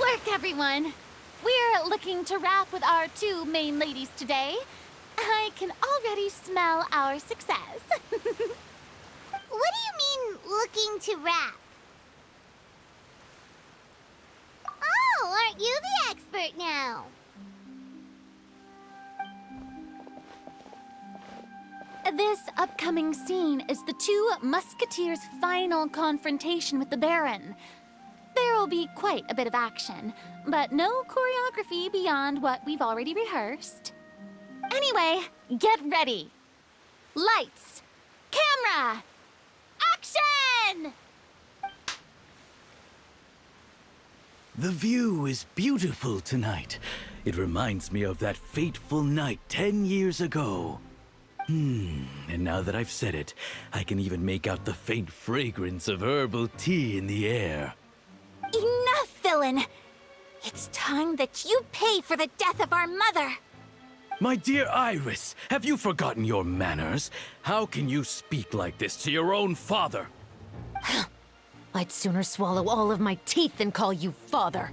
work, everyone! We're looking to wrap with our two main ladies today. I can already smell our success. What do you mean, looking to wrap? Oh, aren't you the expert now? This upcoming scene is the two musketeers' final confrontation with the Baron. There will be quite a bit of action, but no choreography beyond what we've already rehearsed. Anyway, get ready. Lights, camera, action! The view is beautiful tonight. It reminds me of that fateful night 10 years ago. And now that I've said it, I can even make out the faint fragrance of herbal tea in the air. Enough, villain! It's time that you pay for the death of our mother! My dear Iris, have you forgotten your manners? How can you speak like this to your own father? I'd sooner swallow all of my teeth than call you father.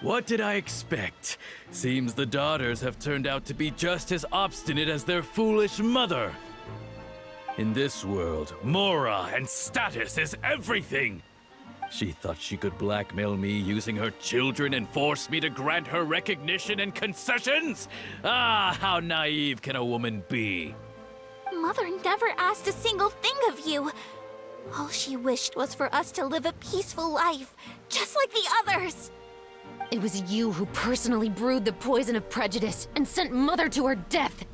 What did I expect? Seems the daughters have turned out to be just as obstinate as their foolish mother. In this world, mora and status is everything. She thought she could blackmail me using her children and force me to grant her recognition and concessions? Ah, how naive can a woman be? Mother never asked a single thing of you. All she wished was for us to live a peaceful life, just like the others. It was you who personally brewed the poison of prejudice and sent Mother to her death.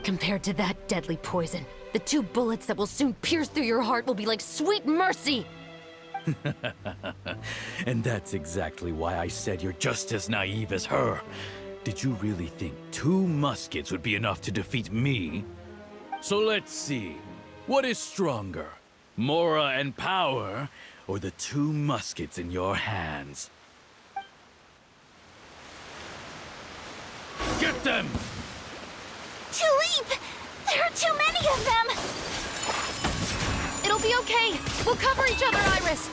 Compared to that deadly poison, the 2 bullets that will soon pierce through your heart will be like sweet mercy. And that's exactly why I said you're just as naive as her. Did you really think 2 muskets would be enough to defeat me? So let's see. What is stronger? Mora and power, or the 2 muskets in your hands? Get them! Tulip! There are too many of them! It'll be okay. We'll cover each other, Iris.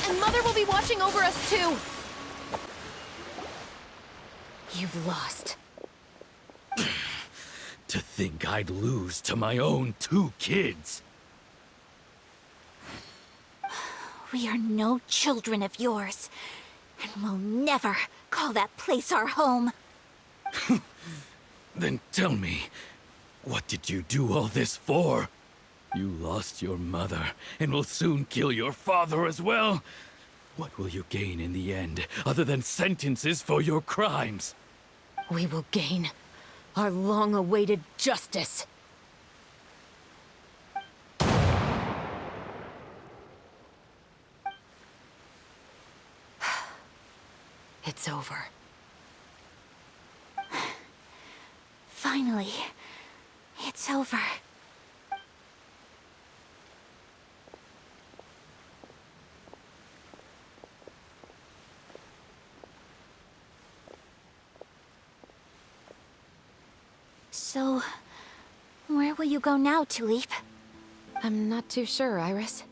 And Mother will be watching over us, too. You've lost. To think I'd lose to my own 2 kids. We are no children of yours, and we'll never call that place our home. Then tell me, what did you do all this for? You lost your mother, and will soon kill your father as well. What will you gain in the end, other than sentences for your crimes? We will gain our long-awaited justice. It's over. Finally, it's over. So, where will you go now, Tulip? I'm not too sure, Iris.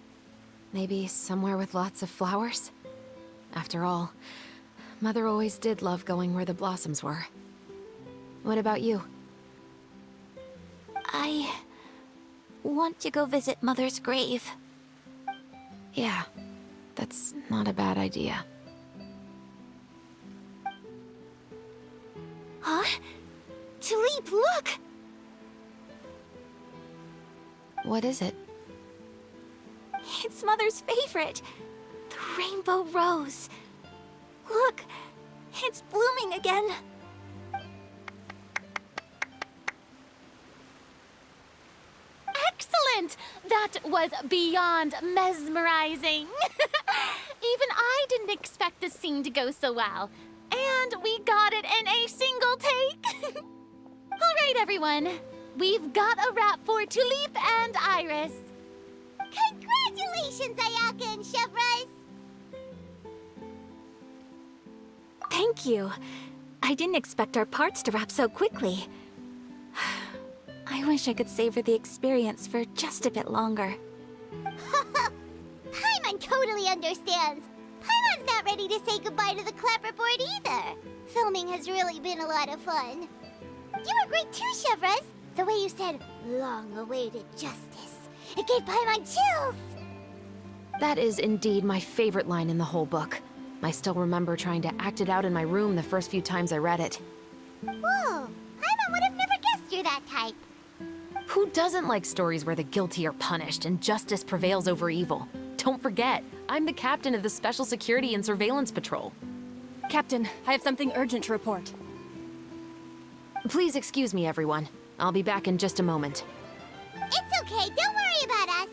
Maybe somewhere with lots of flowers? After all, Mother always did love going where the blossoms were. What about you? I want to go visit Mother's grave. Yeah, that's not a bad idea. Huh? Tulip, look! What is it? It's Mother's favorite. The rainbow rose. Look, it's blooming again. Excellent! That was beyond mesmerizing. Even I didn't expect this scene to go so well. And we got it in a single take. All right, everyone. We've got a wrap for Tulip and Iris. Congratulations, Ayaka and Chevres! Thank you. I didn't expect our parts to wrap so quickly. I wish I could savor the experience for just a bit longer. Paimon totally understands. Paimon's not ready to say goodbye to the clapperboard either. Filming has really been a lot of fun. You were great too, Chevres. The way you said, long-awaited justice. It gave Paimon chills. That is indeed my favorite line in the whole book. I still remember trying to act it out in my room the first few times I read it. Whoa, Paimon would have never guessed you're that type. Who doesn't like stories where the guilty are punished and justice prevails over evil? Don't forget, I'm the captain of the Special Security and Surveillance Patrol. Captain, I have something urgent to report. Please excuse me, everyone. I'll be back in just a moment. It's okay, don't worry about us.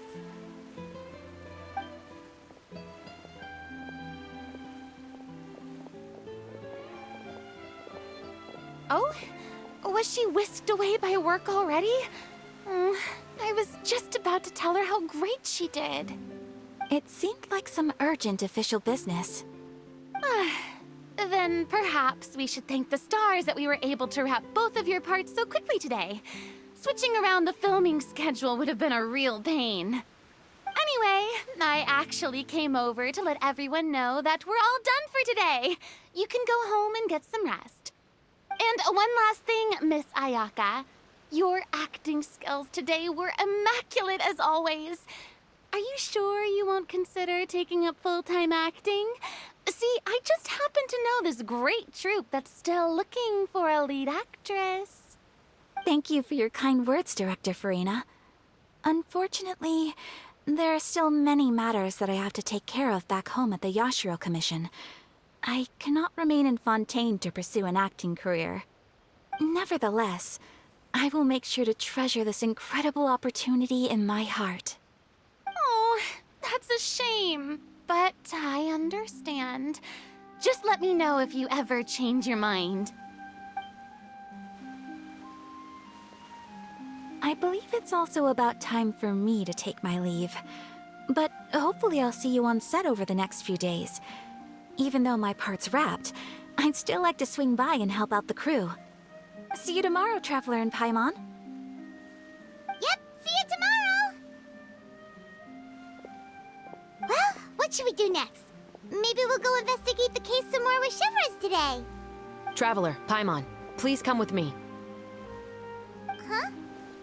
Oh? Was she whisked away by work already? I was just about to tell her how great she did. It seemed like some urgent official business. Then perhaps we should thank the stars that we were able to wrap both of your parts so quickly today. Switching around the filming schedule would have been a real pain. Anyway, I actually came over to let everyone know that we're all done for today. You can go home and get some rest. And one last thing, Miss Ayaka. Your acting skills today were immaculate as always. Are you sure you won't consider taking up full-time acting? See, I just happen to know this great troupe that's still looking for a lead actress. Thank you for your kind words, Director Farina. Unfortunately, there are still many matters that I have to take care of back home at the Yashiro Commission. I cannot remain in Fontaine to pursue an acting career. Nevertheless, I will make sure to treasure this incredible opportunity in my heart. Oh, that's a shame. But I understand. Just let me know if you ever change your mind. I believe it's also about time for me to take my leave. But hopefully I'll see you on set over the next few days. Even though my part's wrapped, I'd still like to swing by and help out the crew. See you tomorrow, Traveler and Paimon. Yep, see you tomorrow. Well, what should we do next? Maybe we'll go investigate the case some more with Chevres today. Traveler, Paimon, please come with me. Huh?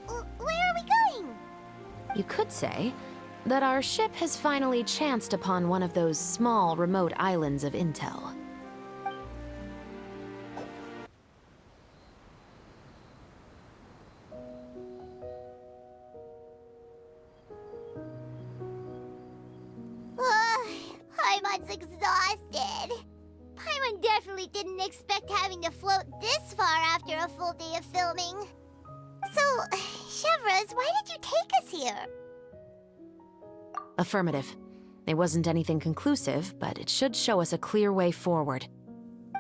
Where are we going? You could say that our ship has finally chanced upon one of those small, remote islands of intel. Paimon's exhausted. Paimon definitely didn't expect having to float this far after a full day of filming. So, Chevres, why did you take us here? Affirmative. It wasn't anything conclusive, but it should show us a clear way forward.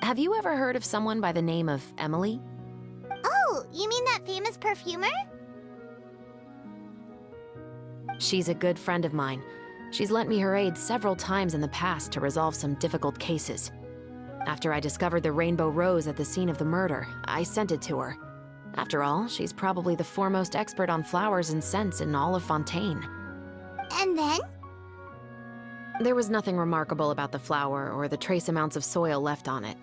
Have you ever heard of someone by the name of Emily? Oh, you mean that famous perfumer? She's a good friend of mine. She's lent me her aid several times in the past to resolve some difficult cases. After I discovered the rainbow rose at the scene of the murder, I sent it to her. After all, she's probably the foremost expert on flowers and scents in all of Fontaine. And then? There was nothing remarkable about the flower or the trace amounts of soil left on it.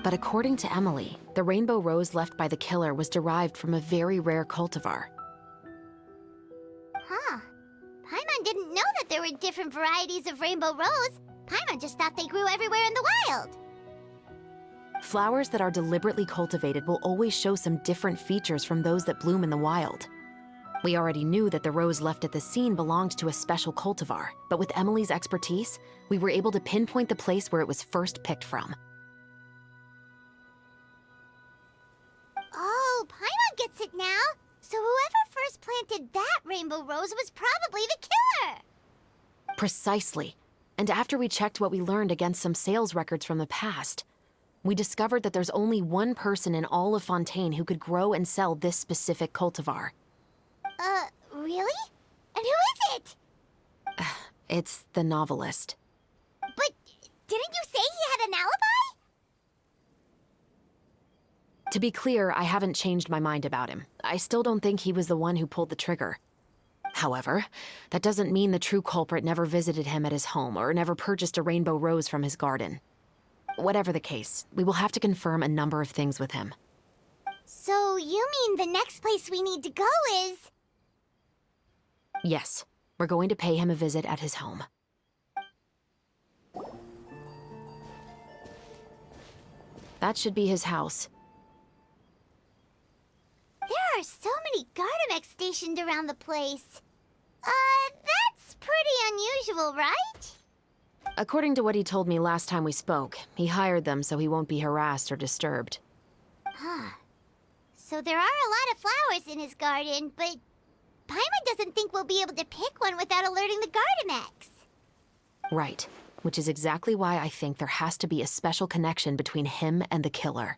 But according to Emily, the rainbow rose left by the killer was derived from a very rare cultivar. Huh. Paimon didn't know that there were different varieties of rainbow rose. Paimon just thought they grew everywhere in the wild. Flowers that are deliberately cultivated will always show some different features from those that bloom in the wild. We already knew that the rose left at the scene belonged to a special cultivar, but with Emily's expertise, we were able to pinpoint the place where it was first picked from. Oh, Paimon gets it now. So whoever first planted that rainbow rose was probably the killer. Precisely. And after we checked what we learned against some sales records from the past, we discovered that there's only one person in all of Fontaine who could grow and sell this specific cultivar. Really? And who is it? It's the novelist. But didn't you say he had an alibi? To be clear, I haven't changed my mind about him. I still don't think he was the one who pulled the trigger. However, that doesn't mean the true culprit never visited him at his home or never purchased a rainbow rose from his garden. Whatever the case, we will have to confirm a number of things with him. So you mean the next place we need to go is... Yes, we're going to pay him a visit at his home. That should be his house. There are so many Gardamex stationed around the place. That's pretty unusual, right? According to what he told me last time we spoke, he hired them so he won't be harassed or disturbed. Huh. So there are a lot of flowers in his garden, but Paimon doesn't think we'll be able to pick one without alerting the Gardamex. Right, which is exactly why I think there has to be a special connection between him and the killer.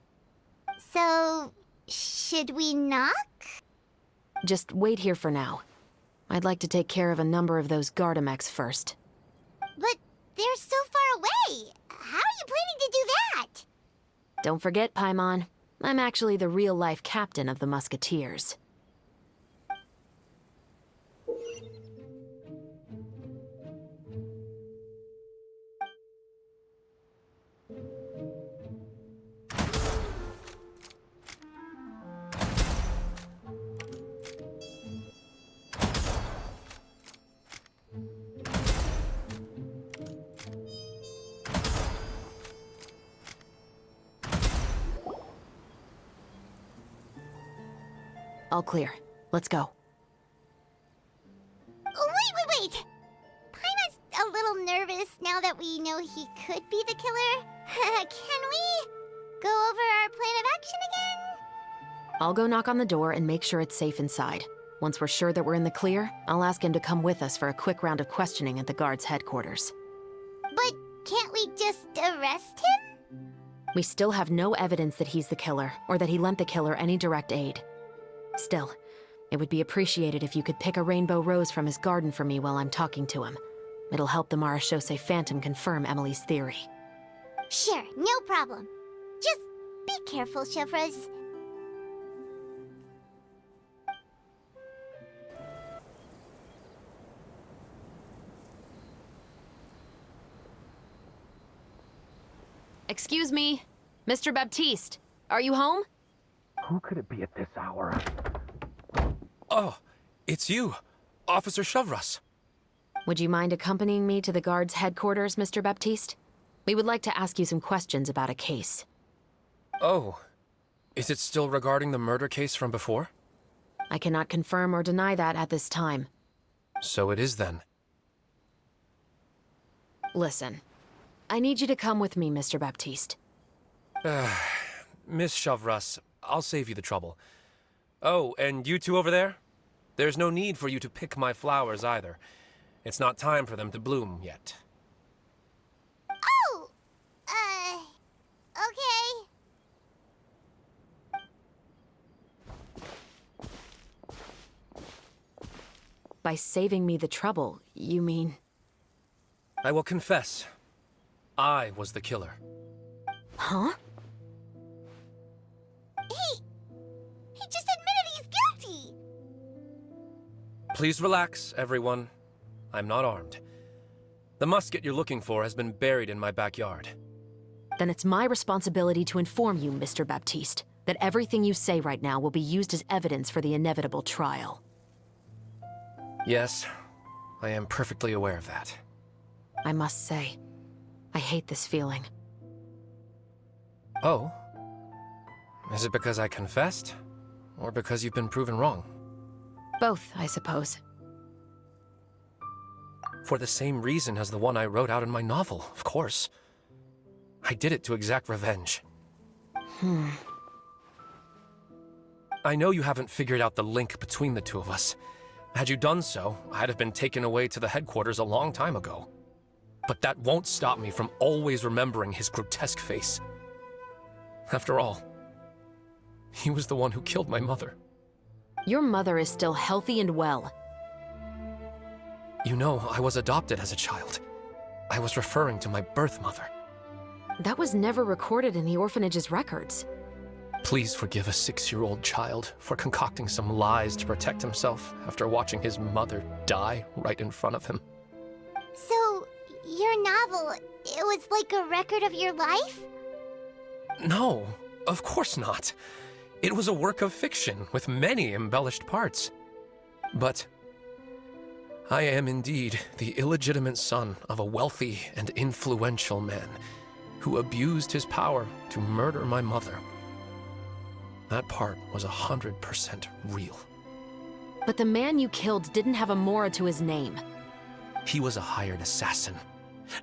So, should we knock? Just wait here for now. I'd like to take care of a number of those Gardamex first. But they're so far away. How are you planning to do that? Don't forget, Paimon, I'm actually the real-life captain of the Musketeers. All clear. Let's go. Wait! Paimon's a little nervous now that we know he could be the killer. Can we go over our plan of action again? I'll go knock on the door and make sure it's safe inside. Once we're sure that we're in the clear, I'll ask him to come with us for a quick round of questioning at the guard's headquarters. But can't we just arrest him? We still have no evidence that he's the killer, or that he lent the killer any direct aid. Still, it would be appreciated if you could pick a rainbow rose from his garden for me while I'm talking to him. It'll help the Marachose Phantom confirm Emily's theory. Sure, no problem. Just be careful, Chevres. Excuse me, Mr. Baptiste, are you home? Who could it be at this hour? Oh, it's you, Officer Chevres. Would you mind accompanying me to the guard's headquarters, Mr. Baptiste? We would like to ask you some questions about a case. Oh, is it still regarding the murder case from before? I cannot confirm or deny that at this time. So it is then. Listen, I need you to come with me, Mr. Baptiste. Miss Chevres, I'll save you the trouble. Oh, and you two over there? There's no need for you to pick my flowers either. It's not time for them to bloom yet. Oh! Okay. By saving me the trouble, you mean... I will confess, I was the killer. Huh? He just admitted he's guilty! Please relax, everyone. I'm not armed. The musket you're looking for has been buried in my backyard. Then it's my responsibility to inform you, Mr. Baptiste, that everything you say right now will be used as evidence for the inevitable trial. Yes, I am perfectly aware of that. I must say, I hate this feeling. Oh? Is it because I confessed? Or because you've been proven wrong? Both, I suppose. For the same reason as the one I wrote out in my novel, of course. I did it to exact revenge. I know you haven't figured out the link between the two of us. Had you done so, I'd have been taken away to the headquarters a long time ago. But that won't stop me from always remembering his grotesque face. After all, he was the one who killed my mother. Your mother is still healthy and well. You know, I was adopted as a child. I was referring to my birth mother. That was never recorded in the orphanage's records. Please forgive a 6-year-old child for concocting some lies to protect himself after watching his mother die right in front of him. So, your novel, it was like a record of your life? No, of course not. It was a work of fiction with many embellished parts. But I am indeed the illegitimate son of a wealthy and influential man who abused his power to murder my mother. That part was 100% real. But the man you killed didn't have a Mora to his name. He was a hired assassin,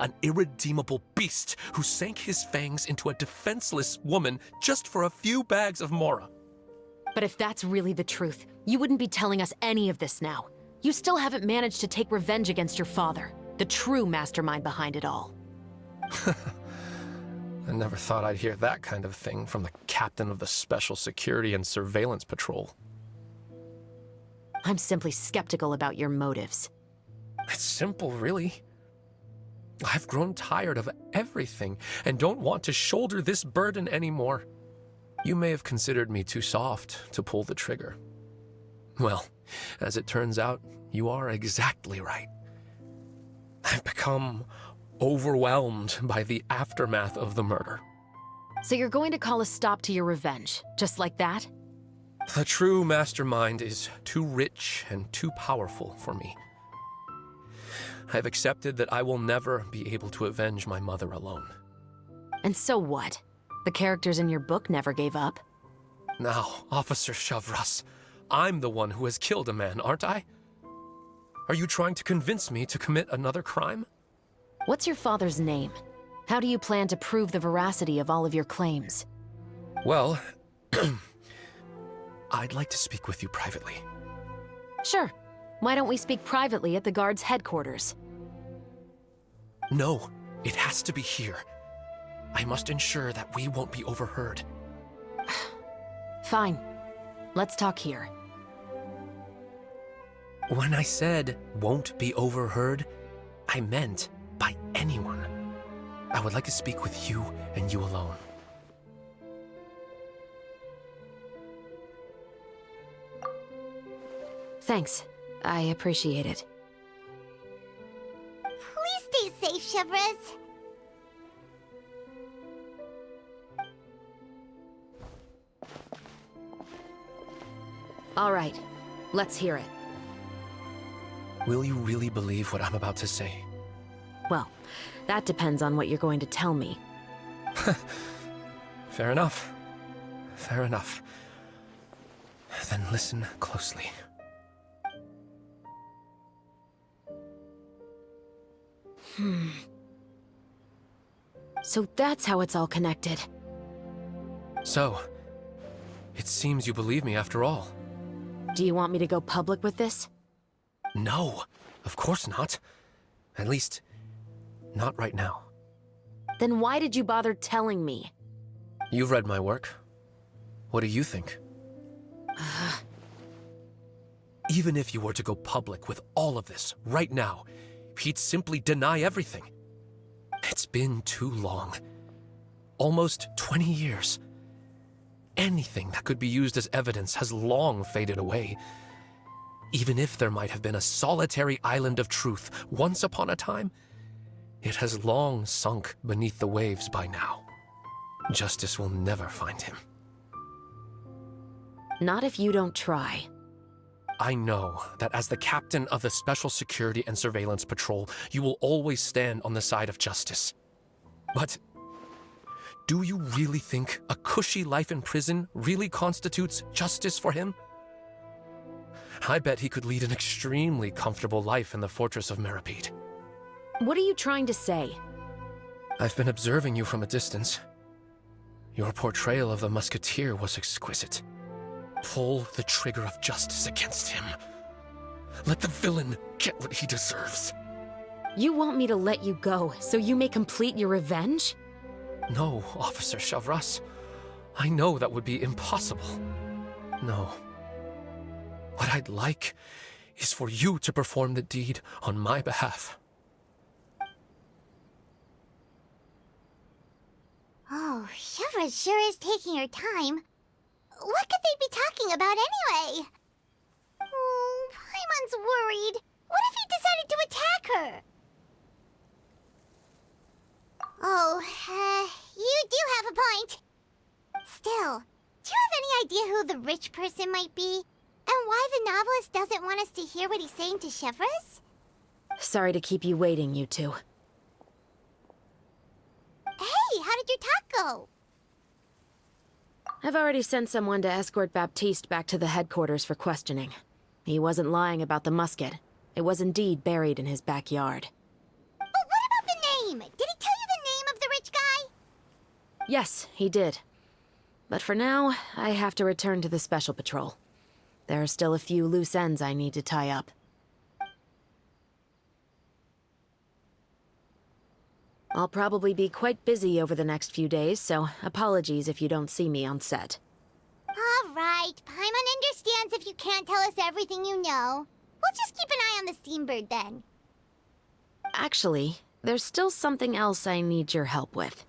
an irredeemable beast who sank his fangs into a defenseless woman just for a few bags of Mora. But if that's really the truth, you wouldn't be telling us any of this now. You still haven't managed to take revenge against your father, the true mastermind behind it all. I never thought I'd hear that kind of thing from the captain of the Special Security and Surveillance Patrol. I'm simply skeptical about your motives. It's simple, really. I've grown tired of everything and don't want to shoulder this burden anymore. You may have considered me too soft to pull the trigger. Well, as it turns out, you are exactly right. I've become overwhelmed by the aftermath of the murder. So you're going to call a stop to your revenge, just like that? The true mastermind is too rich and too powerful for me. I've accepted that I will never be able to avenge my mother alone. And so what? The characters in your book never gave up. Now, Officer Shavras, I'm the one who has killed a man, aren't I? Are you trying to convince me to commit another crime? What's your father's name? How do you plan to prove the veracity of all of your claims? Well, I'd like to speak with you privately. Sure. Why don't we speak privately at the guard's headquarters? No, it has to be here. I must ensure that we won't be overheard. Fine. Let's talk here. When I said won't be overheard, I meant by anyone. I would like to speak with you and you alone. Thanks. I appreciate it. Please stay safe, Chevres. All right. Let's hear it. Will you really believe what I'm about to say? Well, that depends on what you're going to tell me. Fair enough. Fair enough. Then listen closely. So that's how it's all connected. So, it seems you believe me after all. Do you want me to go public with this? No, of course not. At least, not right now. Then why did you bother telling me? You've read my work. What do you think? Even if you were to go public with all of this right now, he'd simply deny everything. It's been too long. Almost 20 years. Anything that could be used as evidence has long faded away. Even if there might have been a solitary island of truth once upon a time, it has long sunk beneath the waves by now. Justice will never find him. Not if you don't try. I know that as the captain of the Special Security and Surveillance Patrol, you will always stand on the side of justice. But do you really think a cushy life in prison really constitutes justice for him? I bet he could lead an extremely comfortable life in the fortress of Meripede. What are you trying to say? I've been observing you from a distance. Your portrayal of the musketeer was exquisite. Pull the trigger of justice against him. Let the villain get what he deserves. You want me to let you go so you may complete your revenge? No, Officer Shavras. I know that would be impossible. No. What I'd like is for you to perform the deed on my behalf. Oh, Chevres sure is taking her time. what could they be talking about anyway? Oh, Paimon's worried. What if he decided to attack her? Oh, you do have a point. Still, do you have any idea who the rich person might be? And why the novelist doesn't want us to hear what he's saying to Chevreuse? Sorry to keep you waiting, you two. Hey, how did your talk go? I've already sent someone to escort Baptiste back to the headquarters for questioning. He wasn't lying about the musket. It was indeed buried in his backyard. But what about the name? Did he tell you the name of the rich guy? Yes, he did. But for now, I have to return to the Special Patrol. There are still a few loose ends I need to tie up. I'll probably be quite busy over the next few days, so apologies if you don't see me on set. All right, Paimon understands if you can't tell us everything you know. We'll just keep an eye on the Steambird then. Actually, there's still something else I need your help with.